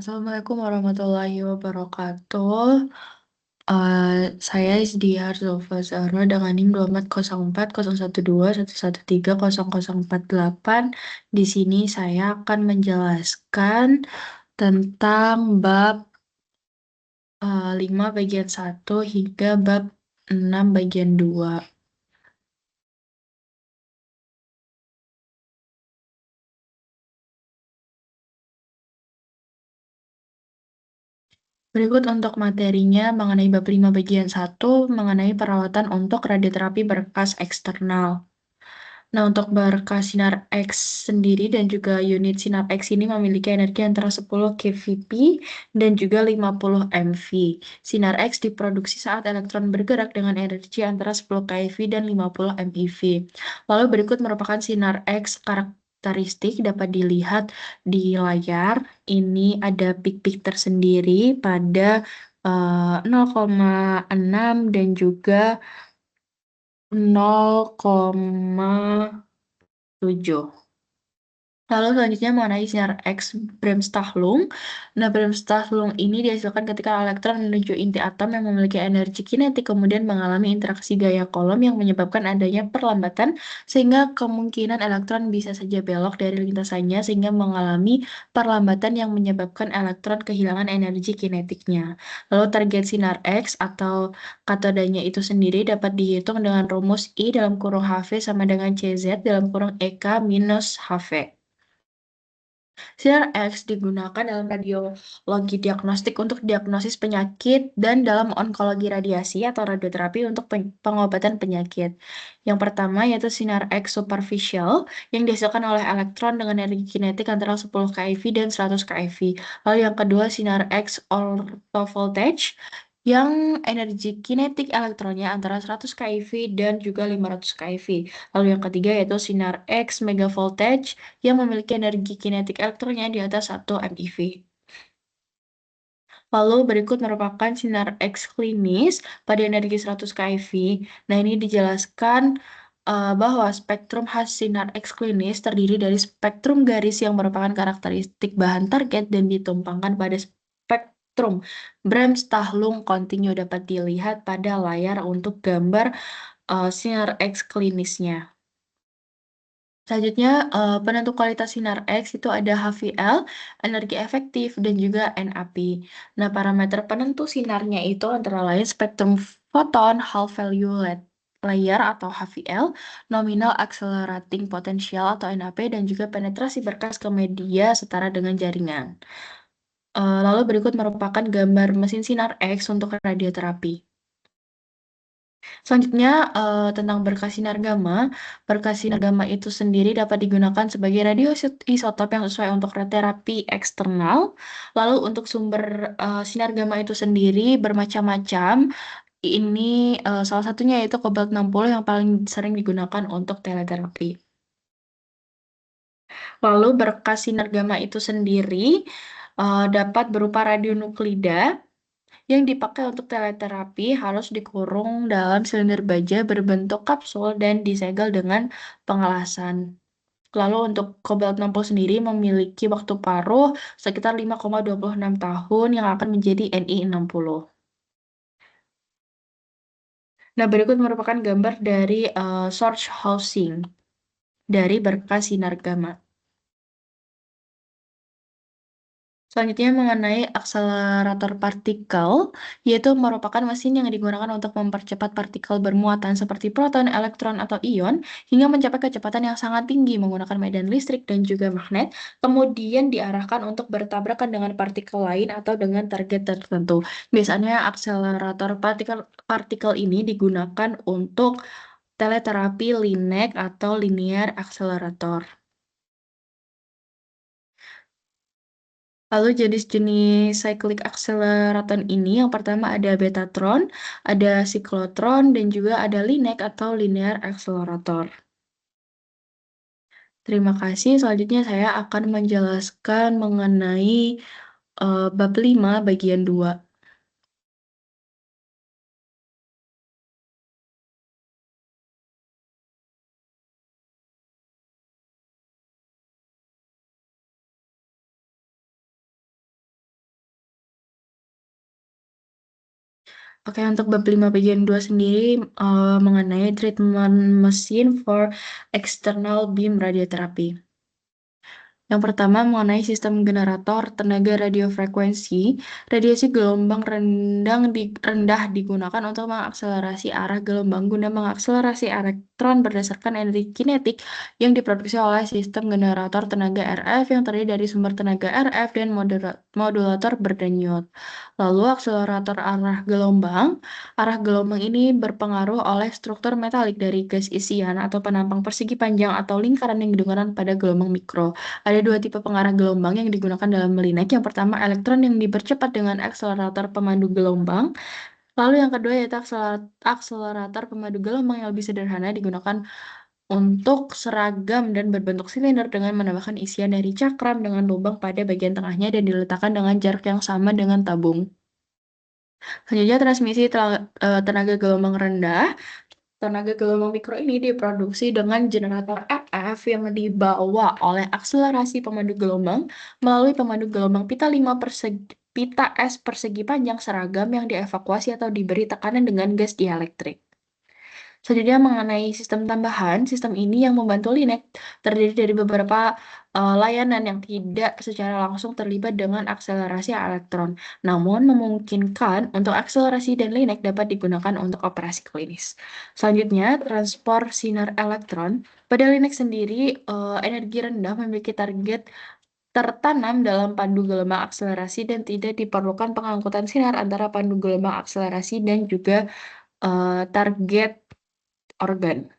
Assalamualaikum warahmatullahi wabarakatuh. Saya Isdiar Zulfa Zahra dengan NIM 24012112113048. Di sini saya akan menjelaskan tentang bab 5 bagian 1 hingga bab 6 bagian 2. Berikut untuk materinya mengenai bab 5 bagian 1 mengenai perawatan untuk radioterapi berkas eksternal. Nah, untuk berkas sinar X sendiri dan juga unit sinar X ini memiliki energi antara 10 kVp dan juga 50 MV. Sinar X diproduksi saat elektron bergerak dengan energi antara 10 keV dan 50 MeV. Lalu berikut merupakan sinar X karakteristik dapat dilihat di layar. Ini ada pik-pik tersendiri pada 0,6 dan juga 0,7. Lalu selanjutnya mengenai sinar X Bremsstrahlung. Nah, Bremsstrahlung ini dihasilkan ketika elektron menuju inti atom yang memiliki energi kinetik kemudian mengalami interaksi gaya kolom yang menyebabkan adanya perlambatan sehingga kemungkinan elektron bisa saja belok dari lintasannya sehingga mengalami perlambatan yang menyebabkan elektron kehilangan energi kinetiknya. Lalu target sinar X atau katodanya itu sendiri dapat dihitung dengan rumus I dalam kurung HV sama dengan CZ dalam kurung EK minus HV. Sinar X digunakan dalam radiologi diagnostik untuk diagnosis penyakit dan dalam onkologi radiasi atau radioterapi untuk pengobatan penyakit. Yang pertama yaitu sinar X superficial yang dihasilkan oleh elektron dengan energi kinetik antara 10 keV dan 100 keV. Lalu yang kedua sinar X orthovoltage yang energi kinetik elektronnya antara 100 keV dan juga 500 keV. Lalu yang ketiga yaitu sinar X megavoltage yang memiliki energi kinetik elektronnya di atas 1 MeV. Lalu berikut merupakan sinar X klinis pada energi 100 keV. Nah, ini dijelaskan bahwa spektrum khas sinar X klinis terdiri dari spektrum garis yang merupakan karakteristik bahan target dan ditumpangkan pada spektrum Bremsstrahlung kontinu dapat dilihat pada layar untuk gambar sinar X klinisnya. Selanjutnya, penentu kualitas sinar X itu ada HVL, energi efektif, dan juga NAP. Nah, parameter penentu sinarnya itu antara lain spektrum foton, Hall value layer atau HVL, nominal accelerating potential atau NAP, dan juga penetrasi berkas ke media setara dengan jaringan. Lalu berikut merupakan gambar mesin sinar X untuk radioterapi. Selanjutnya, tentang berkas sinar gamma. Berkas sinar gamma itu sendiri dapat digunakan sebagai radioisotop yang sesuai untuk terapi eksternal. Lalu untuk sumber sinar gamma itu sendiri bermacam-macam. Ini salah satunya yaitu kobalt 60 yang paling sering digunakan untuk teleterapi. Lalu berkas sinar gamma itu sendiri dapat berupa radionuklida yang dipakai untuk teleterapi harus dikurung dalam silinder baja berbentuk kapsul dan disegel dengan pengelasan. Lalu untuk kobalt 60 sendiri memiliki waktu paruh sekitar 5,26 tahun yang akan menjadi Ni60. Nah, berikut merupakan gambar dari source housing dari berkas sinar gamma. Selanjutnya mengenai akselerator partikel, yaitu merupakan mesin yang digunakan untuk mempercepat partikel bermuatan seperti proton, elektron, atau ion hingga mencapai kecepatan yang sangat tinggi menggunakan medan listrik dan juga magnet, kemudian diarahkan untuk bertabrakan dengan partikel lain atau dengan target tertentu. Biasanya akselerator partikel ini digunakan untuk teleterapi LINAC atau linear accelerator. Lalu jenis-jenis cyclic accelerator ini yang pertama ada betatron, ada siklotron, dan juga ada LINAC atau linear accelerator. Terima kasih. Selanjutnya saya akan menjelaskan mengenai bab 5 bagian 2. Oke, untuk bab 5 bagian 2 sendiri mengenai treatment mesin for external beam radiotherapy. Yang pertama mengenai sistem generator tenaga radiofrekuensi, radiasi gelombang rendah digunakan untuk mengakselerasi arah gelombang guna mengakselerasi elektron berdasarkan energi kinetik yang diproduksi oleh sistem generator tenaga RF yang terdiri dari sumber tenaga RF dan modulator berdanyut. Lalu akselerator arah gelombang ini berpengaruh oleh struktur metalik dari gas isian atau penampang persegi panjang atau lingkaran yang digunakan pada gelombang mikro. Ada dua tipe pengarah gelombang yang digunakan dalam melinek. Yang pertama, elektron yang dipercepat dengan akselerator pemandu gelombang. Lalu yang kedua yaitu akselerator pemandu gelombang yang lebih sederhana digunakan untuk seragam dan berbentuk silinder dengan menambahkan isian dari cakram dengan lubang pada bagian tengahnya dan diletakkan dengan jarak yang sama dengan tabung. Selanjutnya transmisi tenaga gelombang rendah. Tenaga gelombang mikro ini diproduksi dengan generator RF yang dibawa oleh akselerasi pemandu gelombang melalui pemandu gelombang pita es persegi panjang seragam yang dievakuasi atau diberi tekanan dengan gas dielektrik. Selanjutnya mengenai sistem tambahan, sistem ini yang membantu Linek terdiri dari beberapa layanan yang tidak secara langsung terlibat dengan akselerasi elektron, namun memungkinkan untuk akselerasi dan Linek dapat digunakan untuk operasi klinis. Selanjutnya, transport sinar elektron. Pada Linek sendiri, energi rendah memiliki target tertanam dalam pandu gelombang akselerasi dan tidak diperlukan pengangkutan sinar antara pandu gelombang akselerasi dan juga target organ.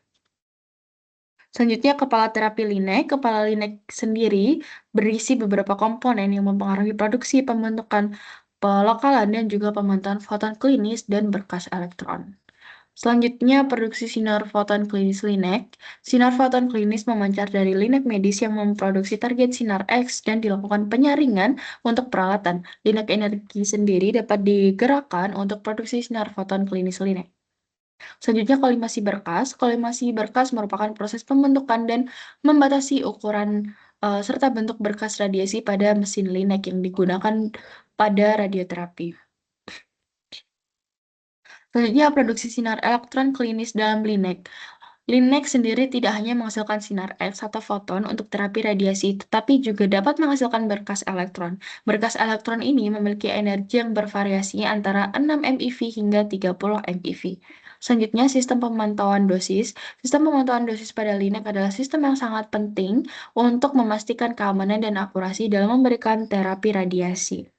Selanjutnya, kepala terapi linek. Kepala linek sendiri berisi beberapa komponen yang mempengaruhi produksi, pembentukan pelokalan, dan juga pemantauan foton klinis dan berkas elektron. Selanjutnya, produksi sinar foton klinis linek. Sinar foton klinis memancar dari linek medis yang memproduksi target sinar X dan dilakukan penyaringan untuk peralatan. Linek energi sendiri dapat digerakkan untuk produksi sinar foton klinis linek. Selanjutnya, kolimasi berkas. Kolimasi berkas merupakan proses pembentukan dan membatasi ukuran serta bentuk berkas radiasi pada mesin linek yang digunakan pada radioterapi. Selanjutnya, produksi sinar elektron klinis dalam linek. Linek sendiri tidak hanya menghasilkan sinar X atau foton untuk terapi radiasi, tetapi juga dapat menghasilkan berkas elektron. Berkas elektron ini memiliki energi yang bervariasi antara 6 MeV hingga 30 MeV. Selanjutnya, sistem pemantauan dosis. Sistem pemantauan dosis pada linek adalah sistem yang sangat penting untuk memastikan keamanan dan akurasi dalam memberikan terapi radiasi.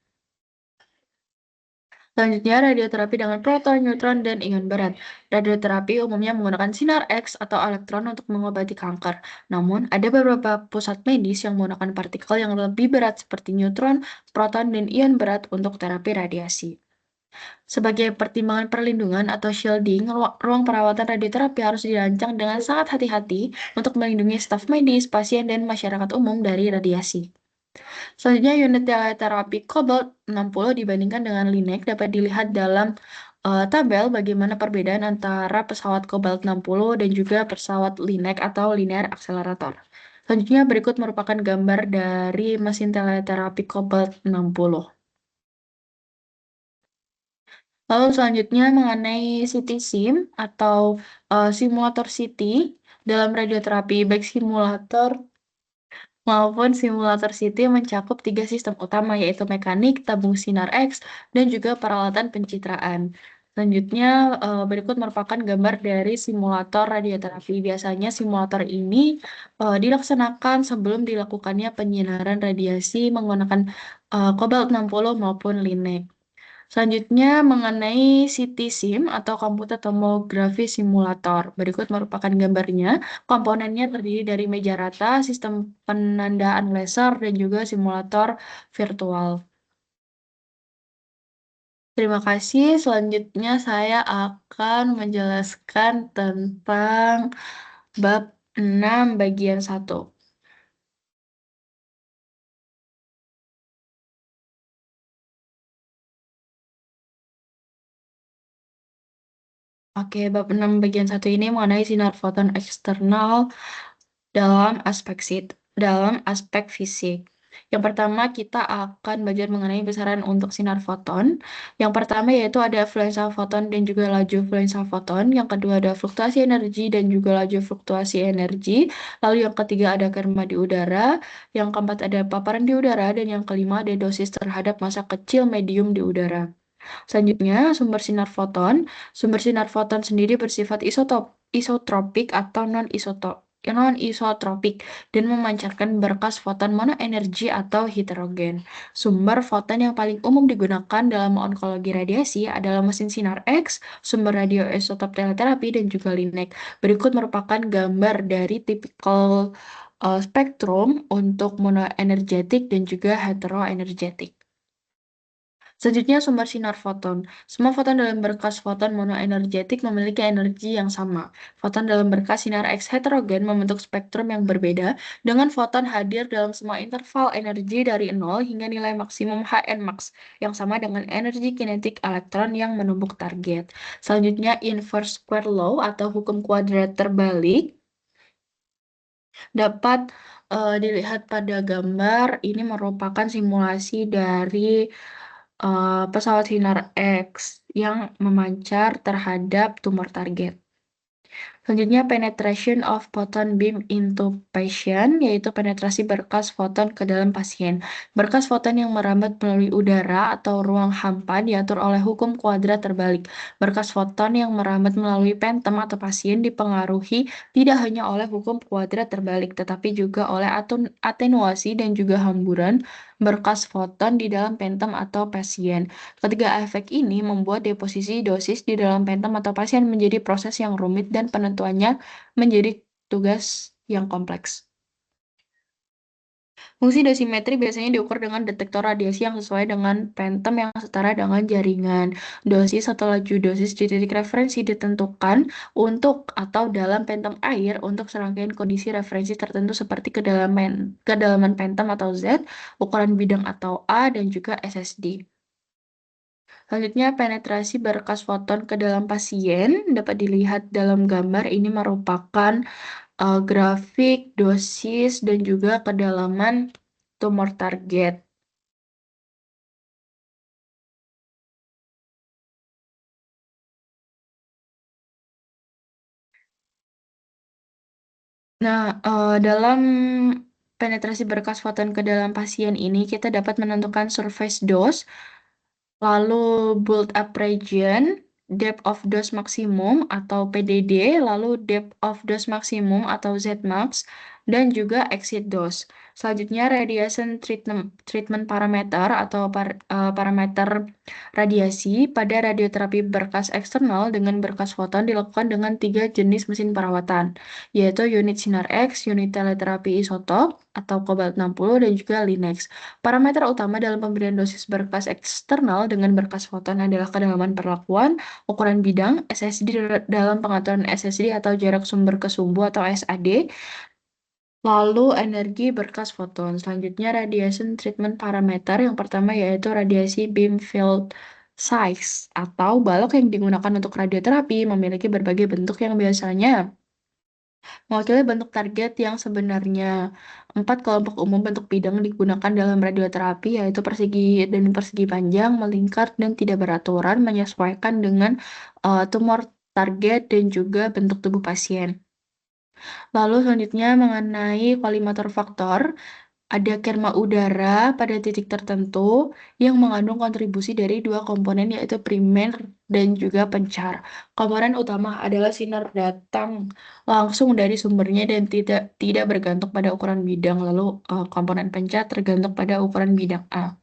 Selanjutnya, radioterapi dengan proton, neutron, dan ion berat. Radioterapi umumnya menggunakan sinar X atau elektron untuk mengobati kanker. Namun, ada beberapa pusat medis yang menggunakan partikel yang lebih berat seperti neutron, proton, dan ion berat untuk terapi radiasi. Sebagai pertimbangan perlindungan atau shielding, ruang perawatan radioterapi harus dirancang dengan sangat hati-hati untuk melindungi staf medis, pasien, dan masyarakat umum dari radiasi. Selanjutnya, unit terapi Cobalt 60 dibandingkan dengan Linek dapat dilihat dalam tabel bagaimana perbedaan antara pesawat Cobalt 60 dan juga pesawat Linek atau linear accelerator. Selanjutnya, berikut merupakan gambar dari mesin teleterapi Cobalt 60. Lalu selanjutnya mengenai CT SIM atau simulator CT dalam radioterapi, baik simulator maupun simulator CT mencakup tiga sistem utama yaitu mekanik, tabung sinar X, dan juga peralatan pencitraan. Selanjutnya, berikut merupakan gambar dari simulator radioterapi. Biasanya simulator ini dilaksanakan sebelum dilakukannya penyinaran radiasi menggunakan Cobalt 60 maupun Linek. Selanjutnya, mengenai CT SIM atau komputer tomografi simulator. Berikut merupakan gambarnya. Komponennya terdiri dari meja rata, sistem penandaan laser, dan juga simulator virtual. Terima kasih. Selanjutnya saya akan menjelaskan tentang bab 6 bagian 1. Oke, bab 6 bagian 1 ini mengenai sinar foton eksternal dalam aspek fisik. Yang pertama, kita akan belajar mengenai besaran untuk sinar foton. Yang pertama yaitu ada fluensa foton dan juga laju fluensa foton. Yang kedua ada fluktuasi energi dan juga laju fluktuasi energi. Lalu yang ketiga ada kerma di udara. Yang keempat ada paparan di udara. Dan yang kelima ada dosis terhadap massa kecil medium di udara. Selanjutnya, sumber sinar foton. Sumber sinar foton sendiri bersifat isotropik atau non-isotropik dan memancarkan berkas foton monoenergi atau heterogen. Sumber foton yang paling umum digunakan dalam onkologi radiasi adalah mesin sinar X, sumber radioisotop teleterapi, dan juga LINEC. Berikut merupakan gambar dari tipikal spektrum untuk monoenergetik dan juga heteroenergetik. Selanjutnya, sumber sinar foton. Semua foton dalam berkas foton monoenergetik memiliki energi yang sama. Foton dalam berkas sinar X heterogen membentuk spektrum yang berbeda, dengan foton hadir dalam semua interval energi dari 0 hingga nilai maksimum Hn max, yang sama dengan energi kinetik elektron yang menumpuk target. Selanjutnya, inverse square law atau hukum kuadrat terbalik dapat dilihat pada gambar. Ini merupakan simulasi dari pesawat sinar X yang memancar terhadap tumor target. Selanjutnya, penetration of photon beam into patient, yaitu penetrasi berkas foton ke dalam pasien. Berkas foton yang merambat melalui udara atau ruang hampa diatur oleh hukum kuadrat terbalik. Berkas foton yang merambat melalui phantom atau pasien dipengaruhi tidak hanya oleh hukum kuadrat terbalik, tetapi juga oleh atenuasi dan juga hamburan berkas foton di dalam phantom atau pasien. Ketiga efek ini membuat deposisi dosis di dalam phantom atau pasien menjadi proses yang rumit dan penentuannya menjadi tugas yang kompleks. Fungsi dosimetri biasanya diukur dengan detektor radiasi yang sesuai dengan phantom yang setara dengan jaringan. Dosis atau laju dosis di titik referensi ditentukan untuk atau dalam phantom air untuk serangkaian kondisi referensi tertentu seperti kedalaman phantom atau Z, ukuran bidang atau A, dan juga SSD. Selanjutnya, penetrasi berkas foton ke dalam pasien dapat dilihat dalam gambar. Ini merupakan grafik dosis dan juga kedalaman tumor target. Nah, dalam penetrasi berkas foton ke dalam pasien ini, kita dapat menentukan surface dose, lalu build up region, depth of dose maksimum atau PDD, lalu depth of dose maksimum atau Zmax, dan juga exit dose. Selanjutnya, radiation treatment parameter atau parameter radiasi pada radioterapi berkas eksternal dengan berkas foton dilakukan dengan 3 jenis mesin perawatan, yaitu unit sinar X, unit teleterapi isotop atau cobalt 60, dan juga LINEX. Parameter utama dalam pemberian dosis berkas eksternal dengan berkas foton adalah kedalaman perlakuan, ukuran bidang, SSD dalam pengaturan SSD atau jarak sumber ke sumbu atau SAD, lalu energi berkas foton. Selanjutnya, radiation treatment parameter. Yang pertama yaitu radiasi beam field size atau balok yang digunakan untuk radioterapi memiliki berbagai bentuk yang biasanya mewakili bentuk target yang sebenarnya. 4 kelompok umum bentuk bidang digunakan dalam radioterapi yaitu persegi dan persegi panjang, melingkar, dan tidak beraturan menyesuaikan dengan tumor target dan juga bentuk tubuh pasien. Lalu selanjutnya mengenai kolimator faktor, ada kerma udara pada titik tertentu yang mengandung kontribusi dari dua komponen yaitu primer dan juga pencar. Komponen utama adalah sinar datang langsung dari sumbernya dan tidak bergantung pada ukuran bidang. Lalu komponen pencar tergantung pada ukuran bidang A.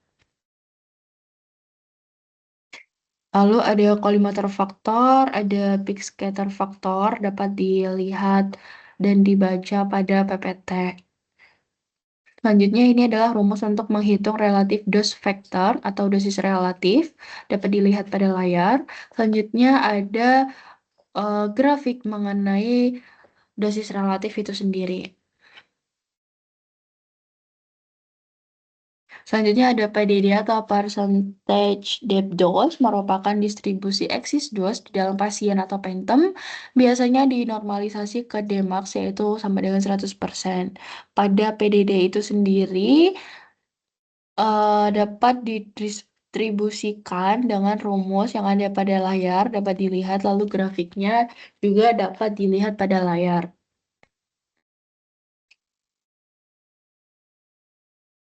Lalu ada kolimator faktor, ada peak scatter faktor dapat dilihat dan dibaca pada PPT. Selanjutnya ini adalah rumus untuk menghitung relatif dose factor atau dosis relatif, dapat dilihat pada layar. Selanjutnya ada grafik mengenai dosis relatif itu sendiri. Selanjutnya ada PDD atau percentage depth dose, merupakan distribusi eksis dose di dalam pasien atau phantom, biasanya dinormalisasi ke Dmax yaitu sama dengan 100%. Pada PDD itu sendiri, dapat didistribusikan dengan rumus yang ada pada layar, dapat dilihat, lalu grafiknya juga dapat dilihat pada layar.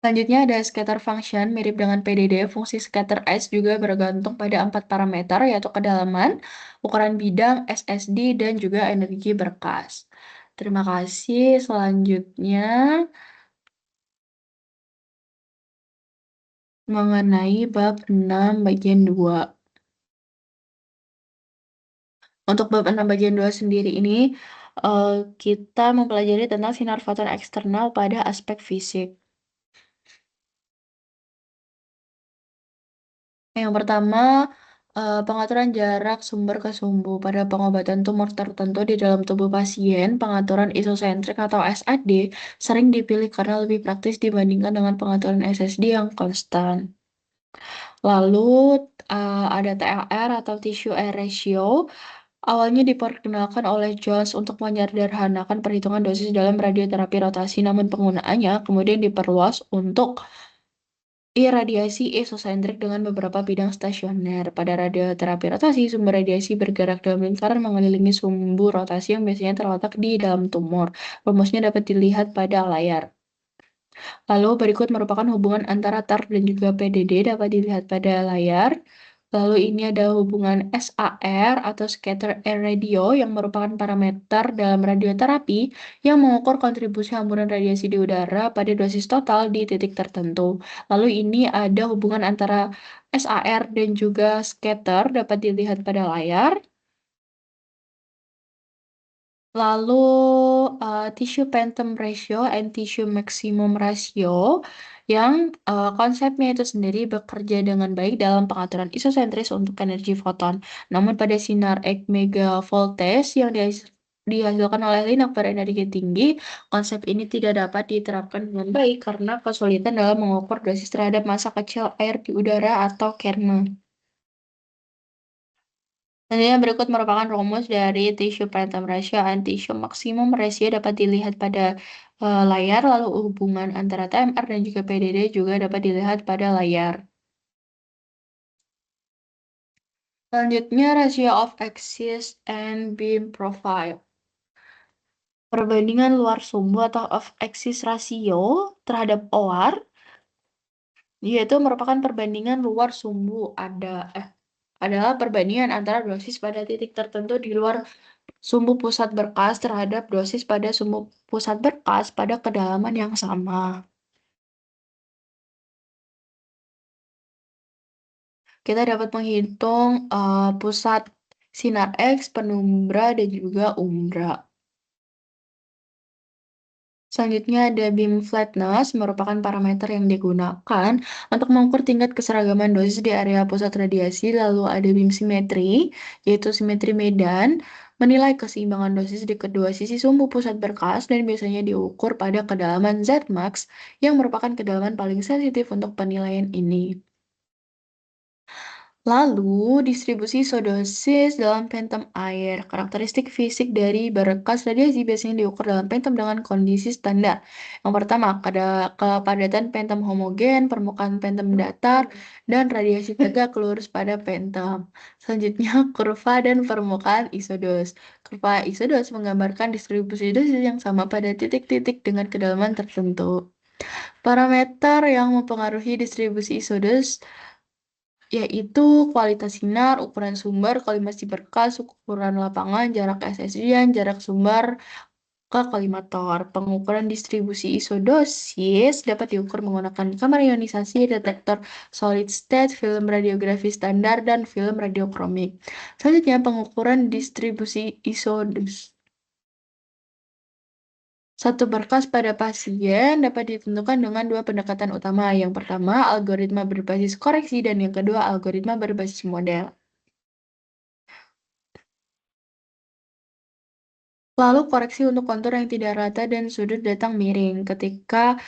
Selanjutnya ada scatter function, mirip dengan PDD. Fungsi scatter S juga bergantung pada 4 parameter, yaitu kedalaman, ukuran bidang, SSD, dan juga energi berkas. Terima kasih. Selanjutnya mengenai bab 6 bagian 2. Untuk bab 6 bagian 2 sendiri ini, kita mempelajari tentang sinar foton eksternal pada aspek fisik. Yang pertama, pengaturan jarak sumber ke sumbu. Pada pengobatan tumor tertentu di dalam tubuh pasien, pengaturan isosentrik atau SAD sering dipilih karena lebih praktis dibandingkan dengan pengaturan SSD yang konstan. Lalu, ada TLR atau tissue air ratio. Awalnya diperkenalkan oleh Jones untuk menyederhanakan perhitungan dosis dalam radioterapi rotasi, namun penggunaannya kemudian diperluas untuk iradiasi isosentrik dengan beberapa bidang stasioner. Pada radioterapi rotasi, sumber radiasi bergerak dalam lingkaran mengelilingi sumbu rotasi yang biasanya terletak di dalam tumor. Rumusnya dapat dilihat pada layar. Lalu berikut merupakan hubungan antara TAR dan juga PDD dapat dilihat pada layar. Lalu ini ada hubungan SAR atau scatter air radio yang merupakan parameter dalam radioterapi yang mengukur kontribusi hamburan radiasi di udara pada dosis total di titik tertentu. Lalu ini ada hubungan antara SAR dan juga scatter dapat dilihat pada layar. Lalu tissue phantom ratio and tissue maximum ratio yang konsepnya itu sendiri bekerja dengan baik dalam pengaturan isosentris untuk energi foton. Namun pada sinar X megavoltage yang dihasilkan oleh lintang berenergi tinggi, konsep ini tidak dapat diterapkan dengan baik karena kesulitan dalam mengukur dosis terhadap massa kecil air di udara atau kernel. Selanjutnya berikut merupakan rumus dari tissue phantom ratio dan tissue maximum ratio dapat dilihat pada layar, lalu hubungan antara TMR dan juga PDD juga dapat dilihat pada layar. Selanjutnya ratio of axis and beam profile. Perbandingan luar sumbu atau of axis ratio terhadap OR yaitu merupakan perbandingan luar sumbu adalah perbandingan antara dosis pada titik tertentu di luar sumbu pusat berkas terhadap dosis pada sumbu pusat berkas pada kedalaman yang sama. Kita dapat menghitung pusat sinar X, penumbra, dan juga umbra. Selanjutnya ada beam flatness, merupakan parameter yang digunakan untuk mengukur tingkat keseragaman dosis di area pusat radiasi. Lalu ada beam simetri, yaitu simetri medan, menilai keseimbangan dosis di kedua sisi sumbu pusat berkas dan biasanya diukur pada kedalaman Zmax, yang merupakan kedalaman paling sensitif untuk penilaian ini. Lalu, distribusi isodosis dalam phantom air. Karakteristik fisik dari berkas radiasi biasanya diukur dalam phantom dengan kondisi standar. Yang pertama, ada kepadatan phantom homogen, permukaan phantom datar, dan radiasi tegak lurus pada phantom. Selanjutnya, kurva dan permukaan isodos. Kurva isodos menggambarkan distribusi dosis yang sama pada titik-titik dengan kedalaman tertentu. Parameter yang mempengaruhi distribusi isodos yaitu kualitas sinar, ukuran sumber, kolimasi berkas, ukuran lapangan, jarak SSD, dan jarak sumber ke kolimator. Pengukuran distribusi isodosis dapat diukur menggunakan kamera ionisasi, detektor solid state, film radiografi standar, dan film radiokromik. Selanjutnya, pengukuran distribusi isodosis. Satu berkas pada pasien dapat ditentukan dengan dua pendekatan utama. Yang pertama, algoritma berbasis koreksi, dan yang kedua, algoritma berbasis model. Lalu koreksi untuk kontur yang tidak rata dan sudut datang miring. Ketika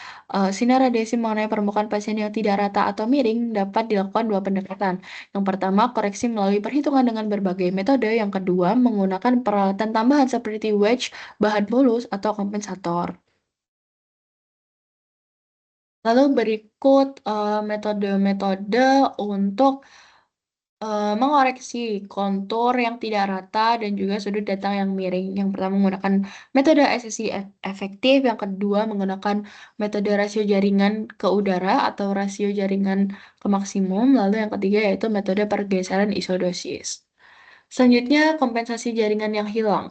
sinar radiasi mengenai permukaan pasien yang tidak rata atau miring dapat dilakukan dua pendekatan. Yang pertama, koreksi melalui perhitungan dengan berbagai metode. Yang kedua, menggunakan peralatan tambahan seperti wedge, bahan mulus, atau kompensator. Lalu berikut metode-metode untuk mengoreksi kontur yang tidak rata dan juga sudut datang yang miring. Yang pertama menggunakan metode SSI efektif, yang kedua menggunakan metode rasio jaringan ke udara atau rasio jaringan ke maksimum, lalu yang ketiga yaitu metode pergeseran isodosis. Selanjutnya, kompensasi jaringan yang hilang.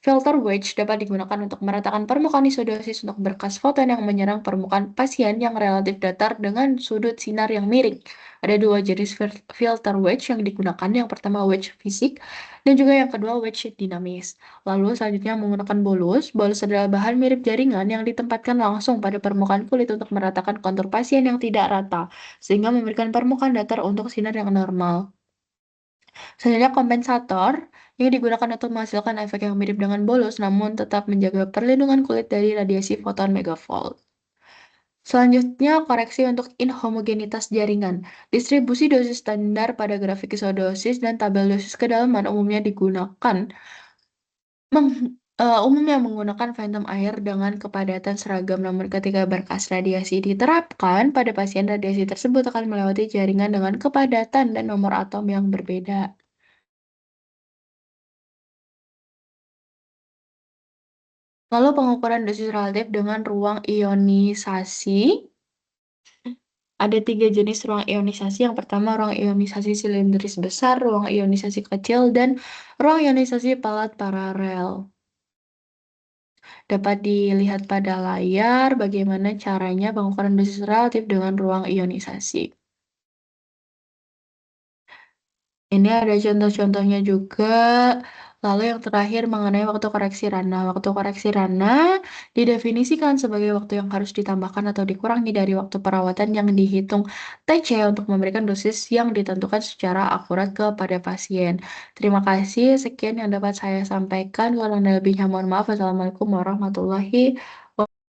Filter wedge dapat digunakan untuk meratakan permukaan isodosis untuk berkas foton yang menyerang permukaan pasien yang relatif datar dengan sudut sinar yang miring. Ada dua jenis filter wedge yang digunakan, yang pertama wedge fisik dan juga yang kedua wedge dinamis. Lalu selanjutnya menggunakan bolus. Bolus adalah bahan mirip jaringan yang ditempatkan langsung pada permukaan kulit untuk meratakan kontur pasien yang tidak rata, sehingga memberikan permukaan datar untuk sinar yang normal. Selanjutnya kompensator yang digunakan untuk menghasilkan efek yang mirip dengan bolus namun tetap menjaga perlindungan kulit dari radiasi foton megavolt. Selanjutnya koreksi untuk inhomogenitas jaringan. Distribusi dosis standar pada grafik isodosis dan tabel dosis kedalaman umumnya menggunakan phantom air dengan kepadatan seragam, namun ketika berkas radiasi diterapkan pada pasien, radiasi tersebut akan melewati jaringan dengan kepadatan dan nomor atom yang berbeda. Lalu pengukuran dosis relatif dengan ruang ionisasi. Ada tiga jenis ruang ionisasi. Yang pertama, ruang ionisasi silindris besar, ruang ionisasi kecil, dan ruang ionisasi palat paralel. Dapat dilihat pada layar bagaimana caranya pengukuran dosis relatif dengan ruang ionisasi. Ini ada contoh-contohnya juga. Lalu yang terakhir mengenai waktu koreksi Rana. Waktu koreksi Rana didefinisikan sebagai waktu yang harus ditambahkan atau dikurangi dari waktu perawatan yang dihitung TC untuk memberikan dosis yang ditentukan secara akurat kepada pasien. Terima kasih, sekian yang dapat saya sampaikan. Kalau ada lebihnya mohon maaf. Wassalamualaikum warahmatullahi wabarakatuh.